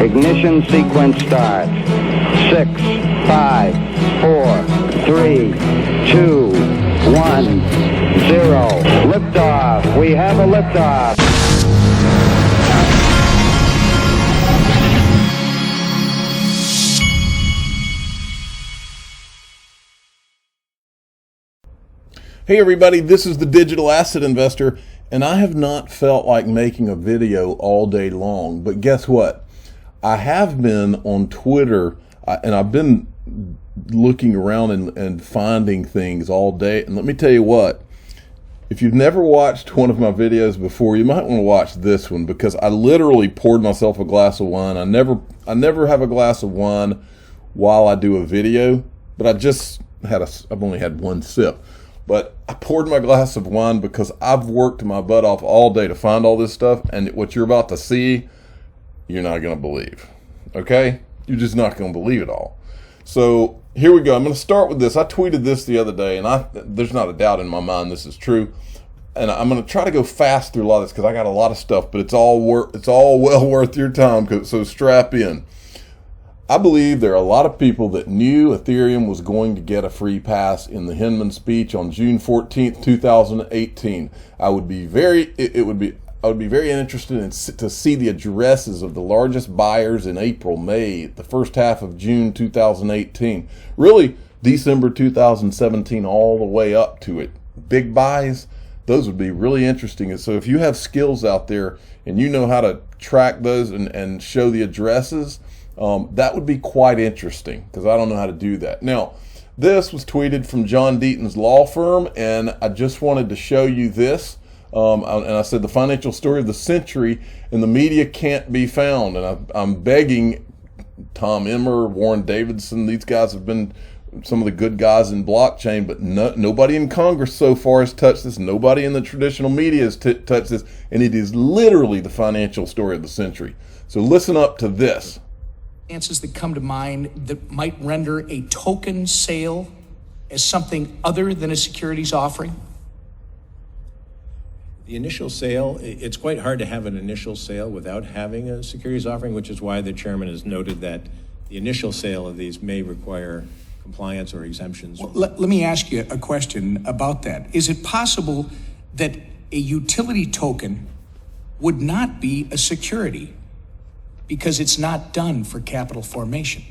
Ignition sequence starts. 6, 5, 4, 3, 2, 1, 0. Liftoff. We have a liftoff. Hey everybody, this is the Digital Asset Investor, and I have not felt like making a video all day long, but guess what? I have been on Twitter, and I've been looking around and finding things all day, and let me tell you what, if you've never watched one of my videos before, you might want to watch this one, because I literally poured myself a glass of wine. I never have a glass of wine while I do a video, but I've only had one sip. But I poured my glass of wine because I've worked my butt off all day to find all this stuff, and what you're about to see, you're not going to believe. Okay? You're just not going to believe it all. So here we go. I'm going to start with this. I tweeted this the other day, and there's not a doubt in my mind this is true. And I'm going to try to go fast through a lot of this because I got a lot of stuff, but it's all well worth your time, so strap in. I believe there are a lot of people that knew Ethereum was going to get a free pass in the Hinman speech on June 14th, 2018. I would be very interested to see the addresses of the largest buyers in April, May, the first half of June 2018. Really, December 2017 all the way up to it. Big buys, those would be really interesting. So if you have skills out there and you know how to track those and show the addresses, that would be quite interesting because I don't know how to do that. Now, this was tweeted from John Deaton's law firm, and I just wanted to show you this. And I said the financial story of the century, and the media can't be found. And I'm begging Tom Emmer, Warren Davidson, these guys have been some of the good guys in blockchain, but nobody in Congress so far has touched this. Nobody in the traditional media has touched this, and it is literally the financial story of the century. So listen up to this. Answers that come to mind that might render a token sale as something other than a securities offering? The initial sale, it's quite hard to have an initial sale without having a securities offering, which is why the chairman has noted that the initial sale of these may require compliance or exemptions. Well, let me ask you a question about that. Is it possible that a utility token would not be a security because it's not done for capital formation?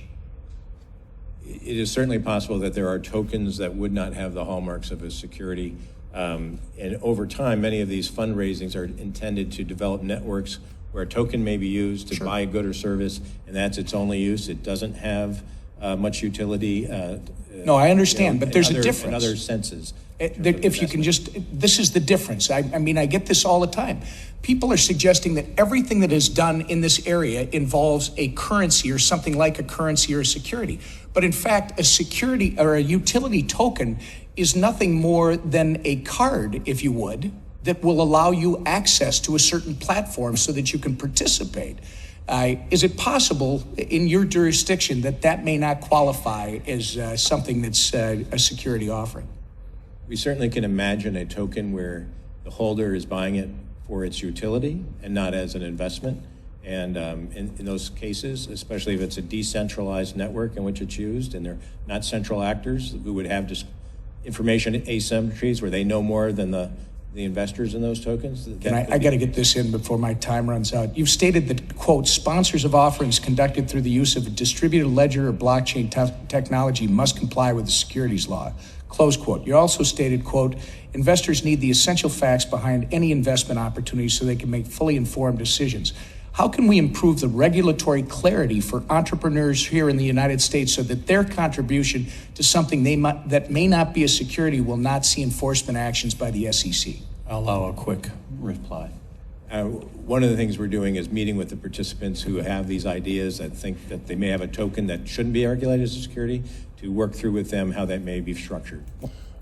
It is certainly possible that there are tokens that would not have the hallmarks of a security. And over time, many of these fundraisings are intended to develop networks where a token may be used to buy a good or service, and that's its only use. It doesn't have much utility. No, I understand, but there's a difference. In other senses. If you can this is the difference. I mean, I get this all the time. People are suggesting that everything that is done in this area involves a currency or something like a currency or a security. But in fact, a security or a utility token is nothing more than a card, if you would, that will allow you access to a certain platform so that you can participate. Is it possible in your jurisdiction that may not qualify as something that's a security offering? We certainly can imagine a token where the holder is buying it for its utility and not as an investment. And in those cases, especially if it's a decentralized network in which it's used and they're not central actors who would have just information asymmetries where they know more than the investors in those tokens. I got to get this in before my time runs out. You've stated that, quote, sponsors of offerings conducted through the use of a distributed ledger or blockchain technology must comply with the securities law, close quote. You also stated, quote, investors need the essential facts behind any investment opportunity so they can make fully informed decisions. How can we improve the regulatory clarity for entrepreneurs here in the United States so that their contribution to something that may not be a security will not see enforcement actions by the SEC? I'll allow a quick reply. One of the things we're doing is meeting with the participants who have these ideas that think that they may have a token that shouldn't be regulated as a security to work through with them how that may be structured.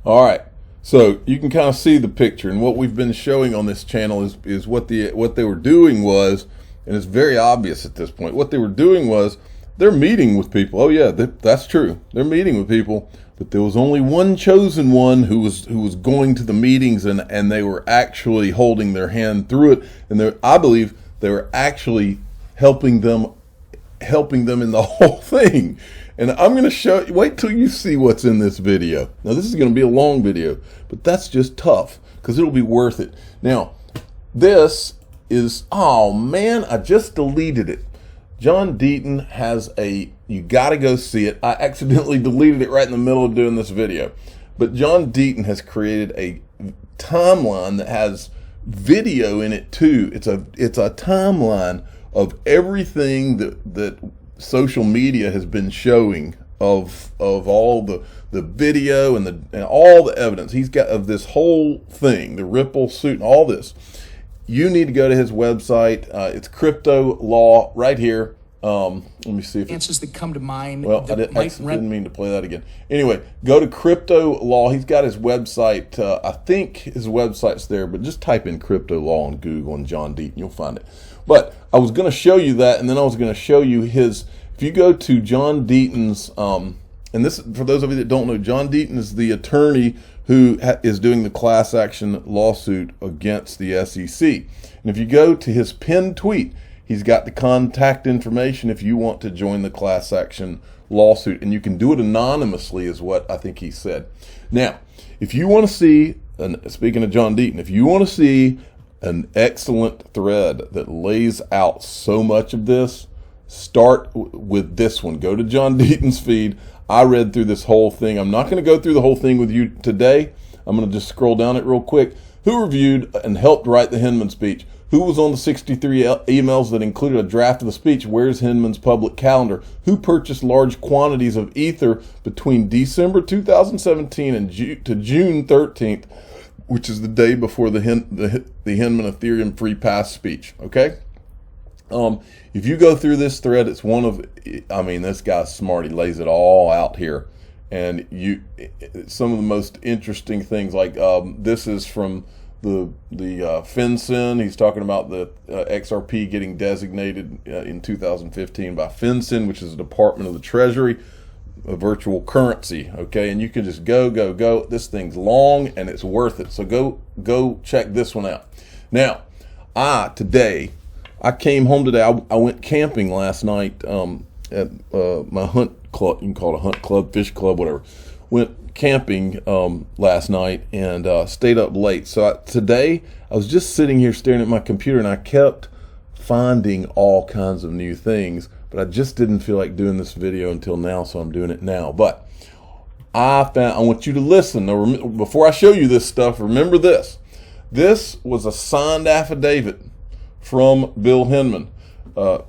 All right. So you can kind of see the picture, and what we've been showing on this channel is what they were doing was, and it's very obvious at this point, what they were doing was they're meeting with people. Oh yeah, that's true. They're meeting with people, but there was only one chosen one who was going to the meetings, and they were actually holding their hand through it. And I believe they were actually helping them helping them in the whole thing. And I'm going to show you, wait till you see what's in this video. Now, this is going to be a long video, but that's just tough because it'll be worth it. Now, this is, oh man, I just deleted it. John Deaton has a, you got to go see it. I accidentally deleted it right in the middle of doing this video. But John Deaton has created a timeline that has video in it too. It's a timeline of everything that social media has been showing of all the video and all the evidence he's got of this whole thing, the Ripple suit and all this. You need to go to his website. It's crypto law right here. Let me see if answers that come to mind. Well, I didn't mean to play that again. Anyway, go to crypto law. He's got his website. I think his website's there, but just type in crypto law on Google and John Deaton, you'll find it. But I was going to show you that, and then I was going to show you his. If you go to John Deaton's, and this, for those of you that don't know, John Deaton is the attorney who is doing the class action lawsuit against the SEC. And if you go to his pinned tweet, he's got the contact information if you want to join the class action lawsuit. And you can do it anonymously is what I think he said. Now, if you want to see, speaking of John Deaton, if you want to see an excellent thread that lays out so much of this, start with this one. Go to John Deaton's feed. I read through this whole thing. I'm not going to go through the whole thing with you today. I'm going to just scroll down it real quick. Who reviewed and helped write the Hinman speech? Who was on the 63 emails that included a draft of the speech? Where's Hinman's public calendar? Who purchased large quantities of Ether between December 2017 and to June 13th, which is the day before the Hinman Ethereum free pass speech? Okay. If you go through this thread, it's one of, I mean, this guy's smart. He lays it all out here. And some of the most interesting things, like this is from the FinCEN. He's talking about the XRP getting designated in 2015 by FinCEN, which is a Department of the Treasury, a virtual currency. Okay, and you can just go. This thing's long and it's worth it. So go check this one out. Now, I came home today. I went camping last night at my hunt club. You can call it a hunt club, fish club, whatever. Went camping last night and stayed up late. So today I was just sitting here staring at my computer, and I kept finding all kinds of new things, but I just didn't feel like doing this video until now, so I'm doing it now. But I want you to listen. Now, before I show you this stuff, remember this. This was a signed affidavit from Bill Hinman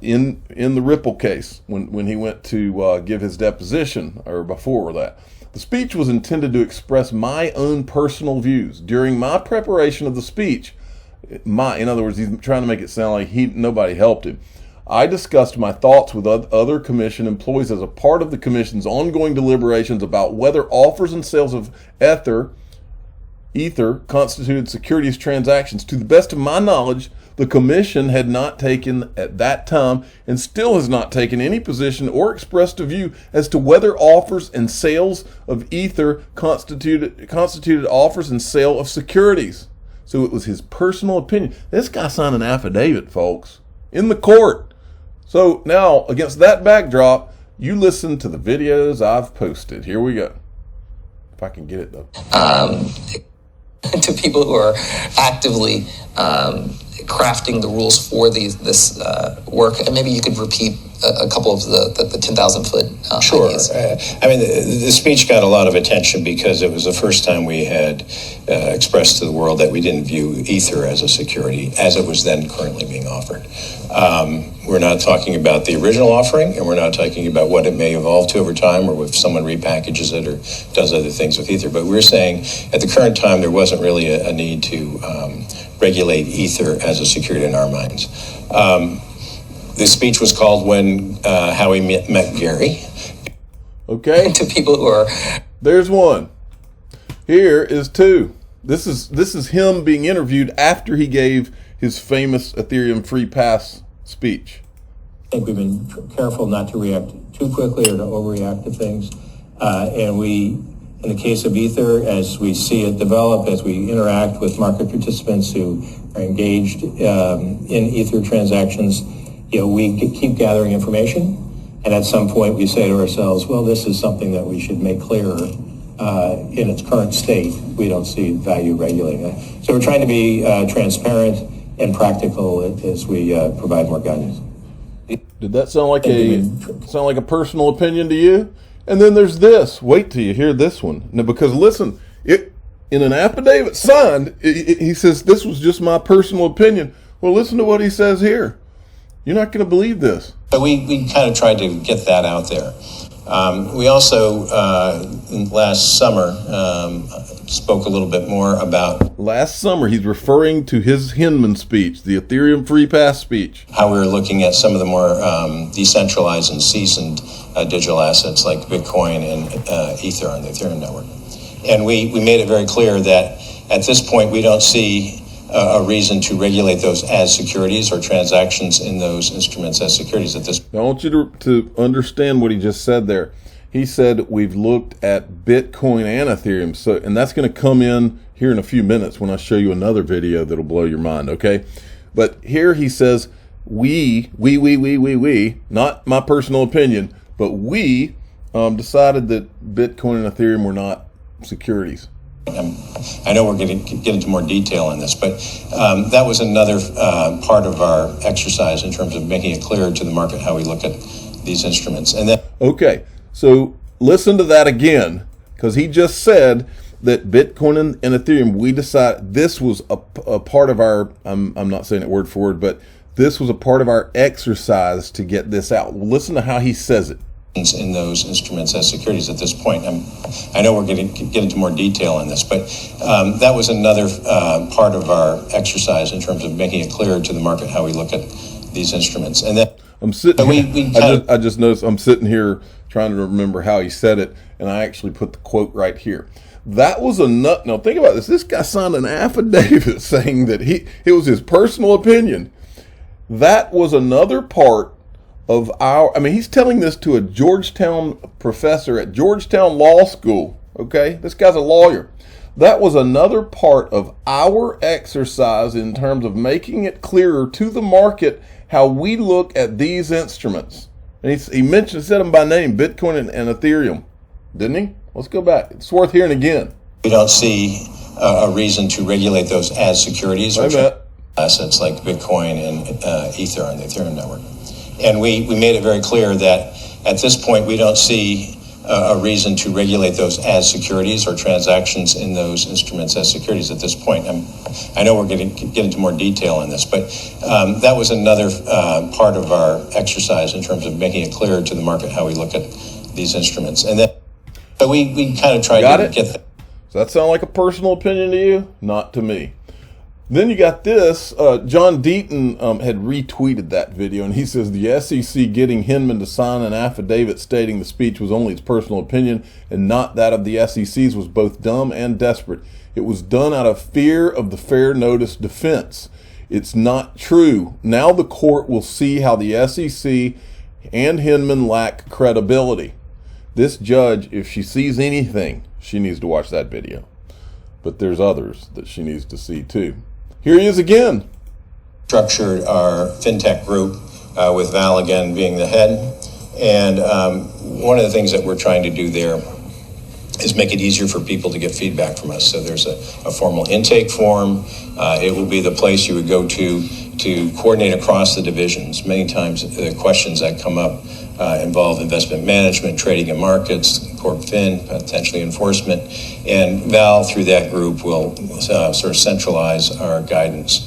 in the Ripple case when he went to give his deposition, or before that. The speech was intended to express my own personal views. During my preparation of the speech, in other words, he's trying to make it sound like nobody helped him. I discussed my thoughts with other commission employees as a part of the commission's ongoing deliberations about whether offers and sales of Ether constituted securities transactions. To the best of my knowledge, the commission had not taken at that time, and still has not taken, any position or expressed a view as to whether offers and sales of Ether constituted offers and sale of securities. So it was his personal opinion. This guy signed an affidavit, folks, in the court. So now, against that backdrop, you listen to the videos I've posted. Here we go. If I can get it, though. To people who are actively crafting the rules for this work, and maybe you could repeat a couple of the 10,000 foot Sure. ideas. I mean, the speech got a lot of attention because it was the first time we had expressed to the world that we didn't view Ether as a security as it was then currently being offered. We're not talking about the original offering, and we're not talking about what it may evolve to over time, or if someone repackages it or does other things with Ether. But we're saying at the current time there wasn't really a need to regulate Ether as a security in our minds. This speech was called when Howie met Gary. Okay. To people who are... There's one. Here is two. This is him being interviewed after he gave his famous Ethereum free pass speech. I think we've been careful not to react too quickly or to overreact to things. And we, in the case of Ether, as we see it develop, as we interact with market participants who are engaged in Ether transactions, we keep gathering information, and at some point we say to ourselves, well, this is something that we should make clearer. In its current state, we don't see value regulating it. So we're trying to be transparent and practical as we provide more guidance. Did that sound like a personal opinion to you? And then there's this. Wait till you hear this one. Now, because listen, in an affidavit signed, he says this was just my personal opinion. Well, listen to what he says here. You're not going to believe this. But we kind of tried to get that out there. We also, last summer, spoke a little bit more about... Last summer, he's referring to his Hinman speech, the Ethereum Free Pass speech. How we were looking at some of the more decentralized and seasoned digital assets like Bitcoin and Ether on the Ethereum network. And we made it very clear that at this point, we don't see a reason to regulate those as securities or transactions in those instruments as securities at this point. I want you to understand what he just said there. He said we've looked at Bitcoin and Ethereum, and that's going to come in here in a few minutes when I show you another video that'll blow your mind, okay? But here he says we, not my personal opinion, but we decided that Bitcoin and Ethereum were not securities. I know we're going to get into more detail on this, but that was another part of our exercise in terms of making it clear to the market how we look at these instruments. And then, okay, so listen to that again, because he just said that Bitcoin and Ethereum, we decided this was a part of our, I'm not saying it word for word, but this was a part of our exercise to get this out. Listen to how he says it. In those instruments as securities at this point. I know we're going to get into more detail on this, but that was another part of our exercise in terms of making it clear to the market how we look at these instruments. And then I'm sitting here, I just noticed I'm sitting here trying to remember how he said it, and I actually put the quote right here. That was a nut. Now think about this. This guy signed an affidavit saying that it was his personal opinion. That was another part of he's telling this to a Georgetown professor at Georgetown Law School, okay? This guy's a lawyer. That was another part of our exercise in terms of making it clearer to the market how we look at these instruments. And he said them by name, Bitcoin and Ethereum, didn't he? Let's go back. It's worth hearing again. We don't see a reason to regulate those as securities or assets like Bitcoin and Ether on the Ethereum network. And we made it very clear that at this point, we don't see a reason to regulate those as securities or transactions in those instruments as securities at this point. I know we're going to get into more detail on this, but that was another part of our exercise in terms of making it clear to the market how we look at these instruments. And then, but we kind of tried to get that. Does that sound like a personal opinion to you? Not to me. Then you got this, John Deaton had retweeted that video, and he says the SEC getting Hinman to sign an affidavit stating the speech was only his personal opinion and not that of the SEC's was both dumb and desperate. It was done out of fear of the fair notice defense. It's not true. Now the court will see how the SEC and Hinman lack credibility. This judge, if she sees anything, she needs to watch that video. But there's others that she needs to see too. Here he is again. Structured our fintech group with Val again being the head. And one of the things that we're trying to do there is make it easier for people to get feedback from us. So there's a formal intake form. It will be the place you would go to coordinate across the divisions. Many times the questions that come up involve investment management, trading and markets, corp fin, potentially enforcement. And Val, through that group, will sort of centralize our guidance.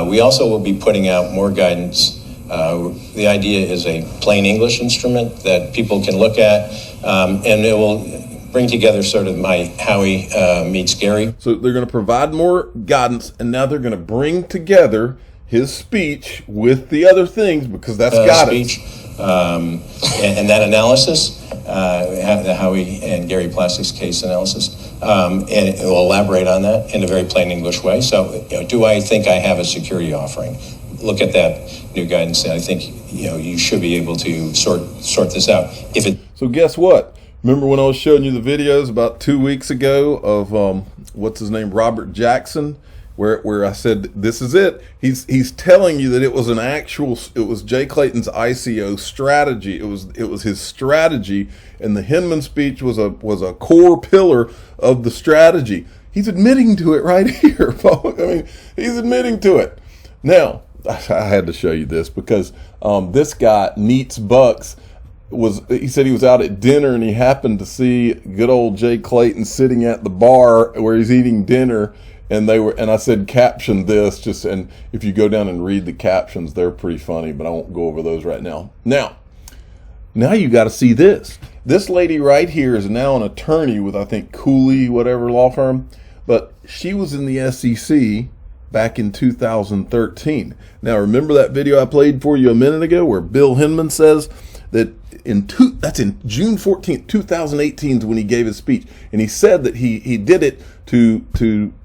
We also will be putting out more guidance. The idea is a plain English instrument that people can look at, and it will bring together sort of my Howie meets Gary. So they're going to provide more guidance, and now they're going to bring together his speech with the other things because that's guidance. And that analysis, the Howie and Gary Plastics case analysis, and it will elaborate on that in a very plain English way. So, do I think I have a security offering? Look at that new guidance, and I think you should be able to sort this out. So guess what? Remember when I was showing you the videos about 2 weeks ago of what's his name, Robert Jackson, where I said, this is it. He's telling you that it was it was Jay Clayton's ICO strategy. It was his strategy, and the Hinman speech was a core pillar of the strategy. He's admitting to it right here, folks. I mean, he's admitting to it. Now, I had to show you this because this guy, Neats Bucks, he said he was out at dinner and he happened to see good old Jay Clayton sitting at the bar where he's eating dinner, and I said, caption this, and if you go down and read the captions, they're pretty funny, but I won't go over those right now. Now you got to see this. This lady right here is now an attorney with, I think, Cooley, whatever law firm, but she was in the SEC back in 2013. Now, remember that video I played for you a minute ago where Bill Hinman says that that's in June 14th, 2018 is when he gave his speech. And he said that he did it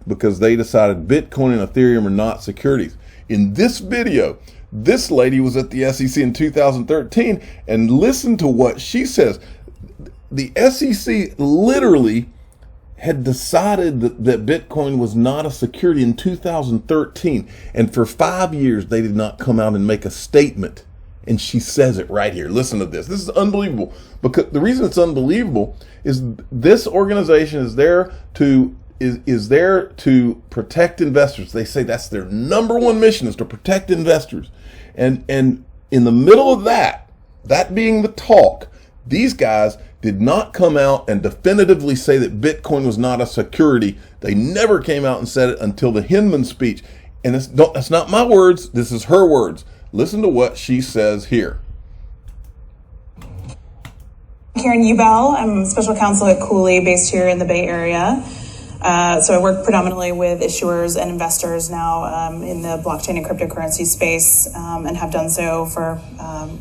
because they decided Bitcoin and Ethereum are not securities. In this video, this lady was at the SEC in 2013, and listen to what she says. The SEC literally had decided that Bitcoin was not a security in 2013. And for 5 years, they did not come out and make a statement. And she says it right here. Listen to this. This is unbelievable. Because the reason it's unbelievable is this organization is there to protect investors. They say that's their number one mission, is to protect investors. And in the middle of that being the talk, these guys did not come out and definitively say that Bitcoin was not a security. They never came out and said it until the Hinman speech. And that's not my words. This is her words. Listen to what she says here. Karen Ubel. I'm special counsel at Cooley, based here in the Bay Area. So I work predominantly with issuers and investors now in the blockchain and cryptocurrency space, and have done so for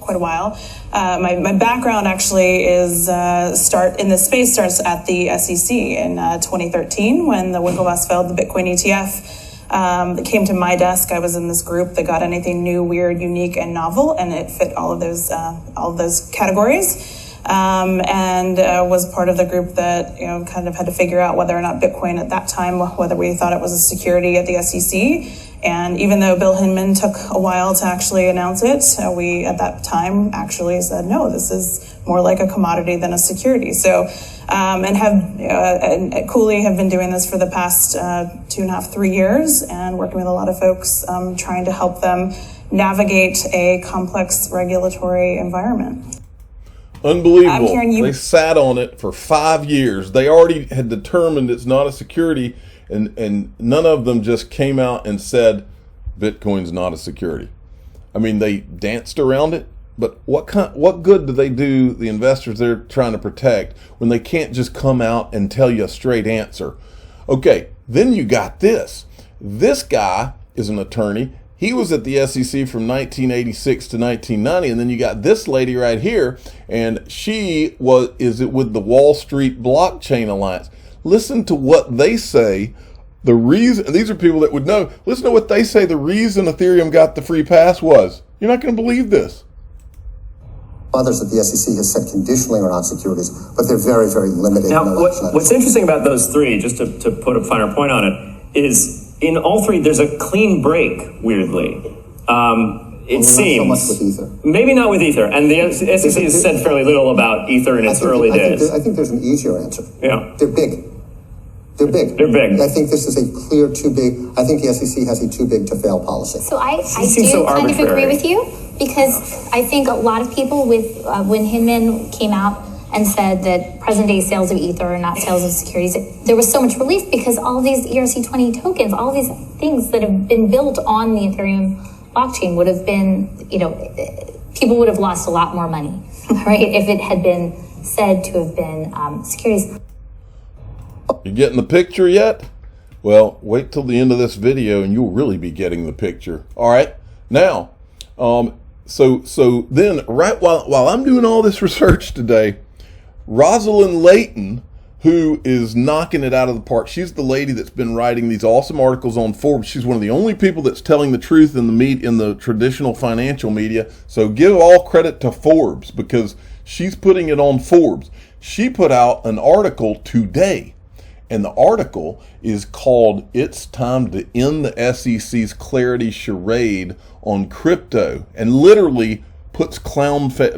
quite a while. My background actually is in this space starts at the SEC in 2013 when the Winklevoss filed the Bitcoin ETF. It came to my desk. I was in this group that got anything new, weird, unique, and novel, and it fit all of those categories. And was part of the group that kind of had to figure out whether or not Bitcoin at that time, whether we thought it was a security at the SEC. And even though Bill Hinman took a while to actually announce it, we at that time actually said, no, this is more like a commodity than a security. So, and at Cooley have been doing this for the past 2.5, 3 years, and working with a lot of folks trying to help them navigate a complex regulatory environment. Unbelievable. They sat on it for 5 years. They already had determined it's not a security, and none of them just came out and said Bitcoin's not a security. I mean, they danced around it, but what good do they do the investors they're trying to protect when they can't just come out and tell you a straight answer? Okay, then you got this. This guy is an attorney. He was at the SEC from 1986 to 1990, and then you got this lady right here, and she is with the Wall Street Blockchain Alliance. Listen to what they say. The reason, these are people that would know. Listen to what they say. The reason Ethereum got the free pass was. You're not going to believe this. Others that the SEC has said conditionally are not securities, but they're very, very limited. Now, what's interesting about those three, just to put a finer point on it, is in all three, there's a clean break, weirdly. It seems. Not so much with Ether. Maybe not with Ether. And the SEC has said fairly little about Ether in its early days. I think there's an easier answer. Yeah. They're big. They're big. They're big. I think this is a clear too big. I think the SEC has a too big to fail policy. So I do kind of agree with you, because I think a lot of people when Hinman came out and said that present day sales of Ether are not sales of securities, there was so much relief because all of these ERC20 tokens, all these things that have been built on the Ethereum blockchain would have been, people would have lost a lot more money, right? If it had been said to have been securities. You getting the picture yet? Well, wait till the end of this video and you'll really be getting the picture. All right. Now, so then right while I'm doing all this research today, Rosalind Layton, who is knocking it out of the park. She's the lady that's been writing these awesome articles on Forbes. She's one of the only people that's telling the truth in the traditional financial media. So give all credit to Forbes because she's putting it on Forbes. She put out an article today, And the article is called "It's Time to End the SEC's Clarity Charade on Crypto," and literally puts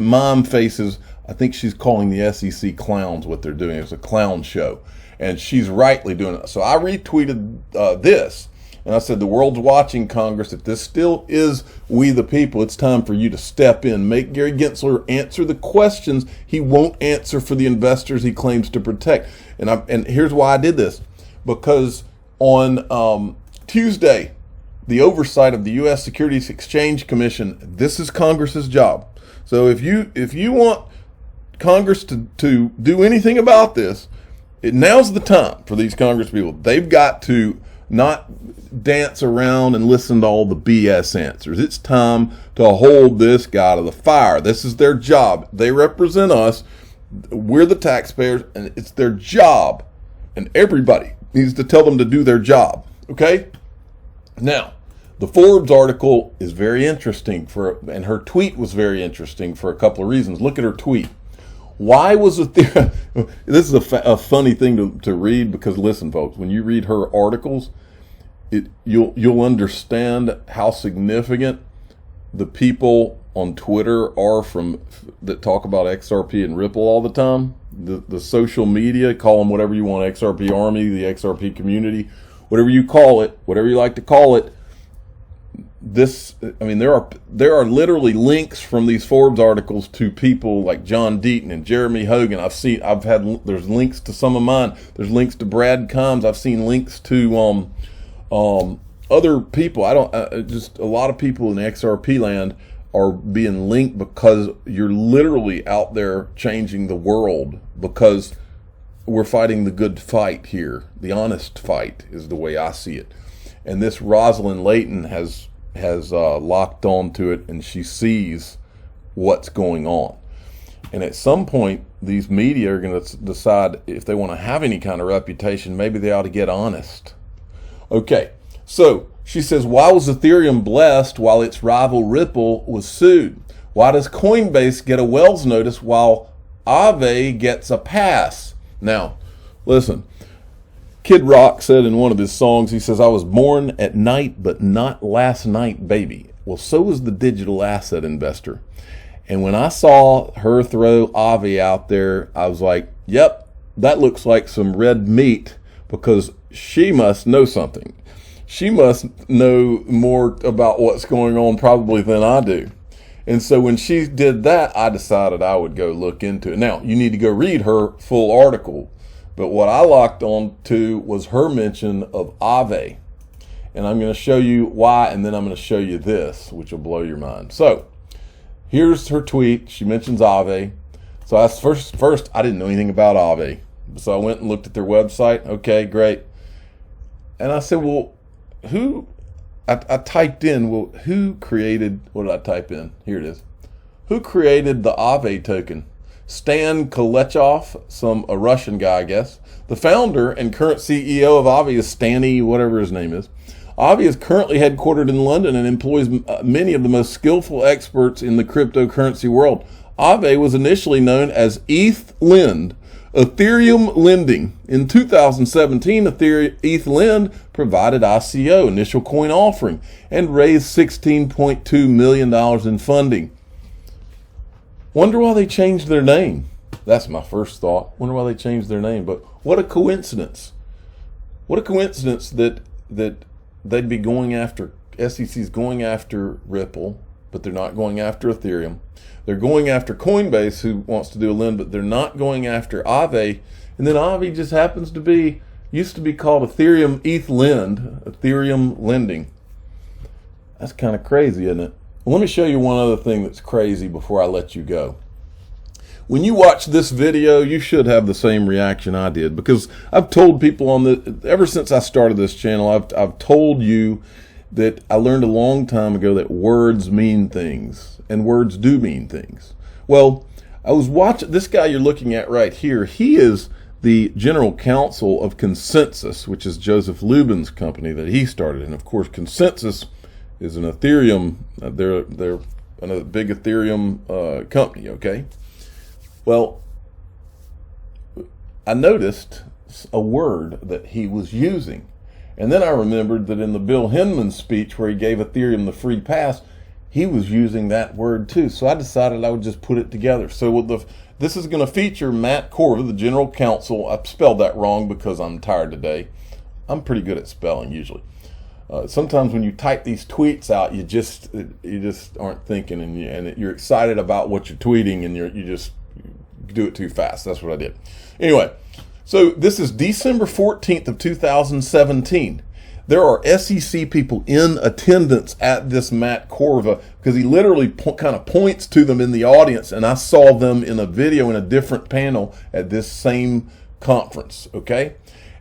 mime faces. I think she's calling the SEC clowns what they're doing. It's a clown show. And she's rightly doing it. So I retweeted this. And I said, the world's watching, Congress. If this still is we the people, it's time for you to step in. Make Gary Gensler answer the questions he won't answer for the investors he claims to protect. And here's why I did this. Because on Tuesday, the oversight of the U.S. Securities Exchange Commission, this is Congress's job. So if you want Congress to do anything about this, now's the time for these Congress people. They've got to not dance around and listen to all the BS answers. It's time to hold this guy to the fire. This is their job. They represent us. We're the taxpayers, and it's their job. And everybody needs to tell them to do their job. Okay? Now, the Forbes article is very interesting and her tweet was very interesting for a couple of reasons. Look at her tweet. Why was Ethereum? This is a funny thing to read, because listen, folks, when you read her articles, you'll understand how significant the people on Twitter are that talk about XRP and Ripple all the time. The social media, call them whatever you want, XRP Army, the XRP community, whatever you call it, whatever you like to call it. There are literally links from these Forbes articles to people like John Deaton and Jeremy Hogan. There's links to some of mine. There's links to Brad Combs. I've seen links to other people. Just a lot of people in XRP land are being linked because you're literally out there changing the world, because we're fighting the good fight here. The honest fight is the way I see it. And this Rosalind Layton has locked on to it, and she sees what's going on. And at some point, these media are going to decide if they want to have any kind of reputation, maybe they ought to get honest. Okay, so she says, why was Ethereum blessed while its rival Ripple was sued? Why does Coinbase get a Wells notice while Aave gets a pass? Now, listen. Kid Rock said in one of his songs, he says, I was born at night, but not last night, baby. Well, so was the digital asset investor. And when I saw her throw Aave out there, I was like, yep, that looks like some red meat, because she must know something. She must know more about what's going on probably than I do. And so when she did that, I decided I would go look into it. Now, you need to go read her full article. But what I locked on to was her mention of Aave. And I'm going to show you why, and then I'm going to show you this, which will blow your mind. So here's her tweet. She mentions Aave. So I first I didn't know anything about Aave. So I went and looked at their website. Okay, great. And I said, well, I typed in, well, who created, what did I type in? Here it is. Who created the Aave token? Stan Kolechov, a Russian guy, I guess. The founder and current CEO of Aave is Stani, whatever his name is. Aave is currently headquartered in London and employs many of the most skillful experts in the cryptocurrency world. Aave was initially known as ETH Ethereum Lending. In 2017, ETH Lend provided ICO, initial coin offering, and raised $16.2 million in funding. Wonder why they changed their name. That's my first thought. Wonder why they changed their name. But what a coincidence. What a coincidence that they'd be going after, SEC's going after Ripple, but they're not going after Ethereum. They're going after Coinbase, who wants to do a lend, but they're not going after Aave. And then Aave just happens to be, used to be called Ethereum ETH Lend, Ethereum Lending. That's kind of crazy, isn't it? Well, let me show you one other thing that's crazy before I let you go. When you watch this video, you should have the same reaction I did, because I've told people on ever since I started this channel, I've told you that I learned a long time ago that words mean things, and words do mean things. Well, I was watching this guy you're looking at right here. He is the general counsel of Consensus, which is Joseph Lubin's company that he started. And of course, Consensus is an Ethereum, they're a big Ethereum company, okay? Well, I noticed a word that he was using. And then I remembered that in the Bill Hinman speech where he gave Ethereum the free pass, he was using that word too. So I decided I would just put it together. So this is going to feature Matt Corva, the general counsel. I spelled that wrong because I'm tired today. I'm pretty good at spelling usually. Sometimes when you type these tweets out, you just aren't thinking, and you're excited about what you're tweeting, and you just do it too fast. That's what I did. Anyway, so this is December 14th of 2017. There are SEC people in attendance at this Matt Corva because he literally kind of points to them in the audience, and I saw them in a video in a different panel at this same conference, okay?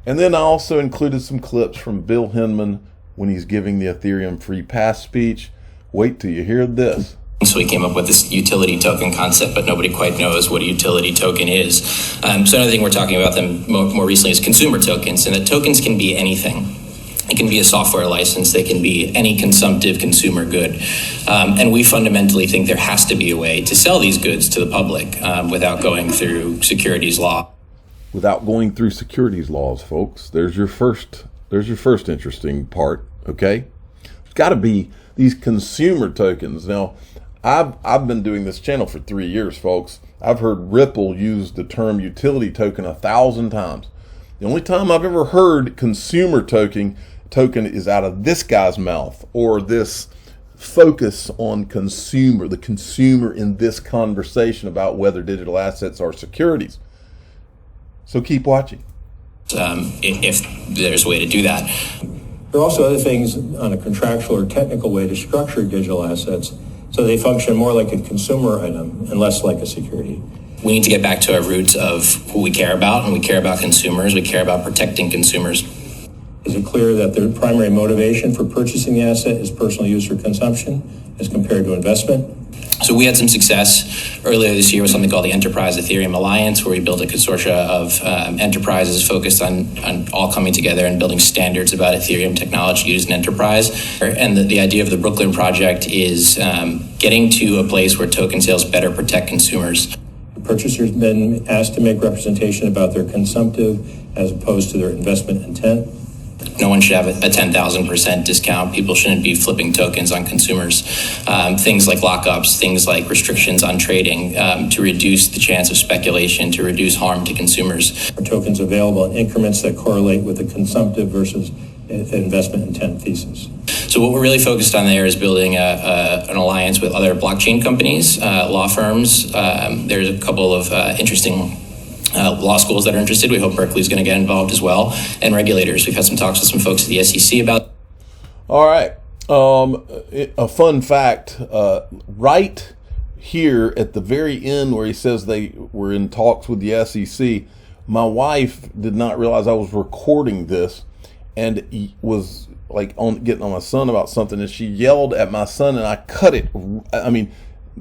And then I also included some clips from Bill Hinman when he's giving the Ethereum free pass speech. Wait till you hear this. So we came up with this utility token concept, but nobody quite knows what a utility token is. So another thing we're talking about them more recently is consumer tokens, and the tokens can be anything. It can be a software license. They can be any consumptive consumer good. And we fundamentally think there has to be a way to sell these goods to the public without going through securities law. Without going through securities laws, folks. There's your first interesting part, okay? There's got to be these consumer tokens. Now, I've been doing this channel for 3 years, folks. I've heard Ripple use the term utility token 1,000 times. The only time I've ever heard consumer token is out of this guy's mouth, or this focus on the consumer in this conversation about whether digital assets are securities. So keep watching. If there's a way to do that. There are also other things on a contractual or technical way to structure digital assets so they function more like a consumer item and less like a security. We need to get back to our roots of who we care about, and we care about consumers. We care about protecting consumers. Is it clear that their primary motivation for purchasing the asset is personal use or consumption as compared to investment? So we had some success earlier this year with something called the Enterprise Ethereum Alliance, where we built a consortia of enterprises focused on all coming together and building standards about Ethereum technology used in enterprise. And the idea of the Brooklyn project is getting to a place where token sales better protect consumers. Purchasers then asked to make representation about their consumptive as opposed to their investment intent. No one should have a 10,000% discount. People shouldn't be flipping tokens on consumers. Things like lockups, things like restrictions on trading to reduce the chance of speculation, to reduce harm to consumers. Are tokens available in increments that correlate with the consumptive versus investment intent thesis? So what we're really focused on there is building an alliance with other blockchain companies, law firms. There's a couple of interesting law schools that are interested. We hope Berkeley's going to get involved as well, and regulators. We've had some talks with some folks at the SEC about. All right. A fun fact, right here at the very end where he says they were in talks with the SEC, my wife did not realize I was recording this, and he was like getting on my son about something, and she yelled at my son, and I cut it. I mean,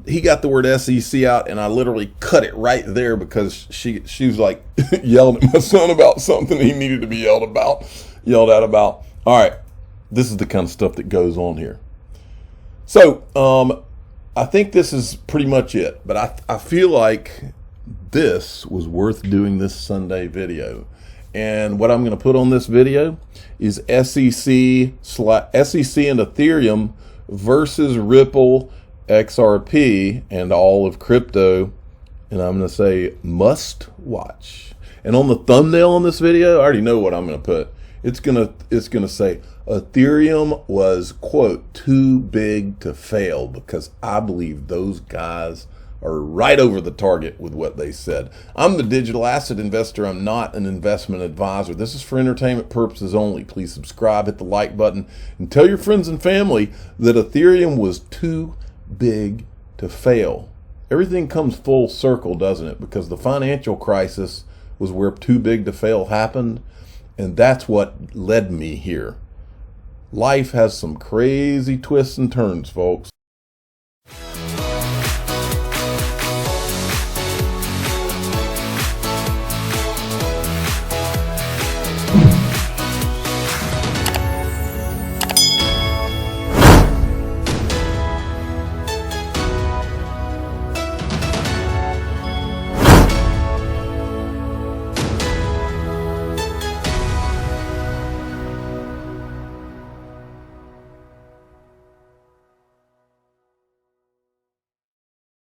he got the word SEC out, and I literally cut it right there because she was like yelling at my son about something he needed to be yelled at about. All right, this is the kind of stuff that goes on here. So I think this is pretty much it, but I feel like this was worth doing this Sunday video. And what I'm going to put on this video is SEC and Ethereum versus Ripple, XRP, and all of crypto. And I'm going to say must watch. And on the thumbnail on this video, I already know what I'm going to put. It's going to say Ethereum was, quote, too big to fail, because I believe those guys are right over the target with what they said. I'm the digital asset investor. I'm not an investment advisor. This is for entertainment purposes only. Please subscribe, hit the like button, and tell your friends and family that Ethereum was too big to fail. Everything comes full circle, doesn't it? Because the financial crisis was where too big to fail happened, and that's what led me here. Life has some crazy twists and turns, folks.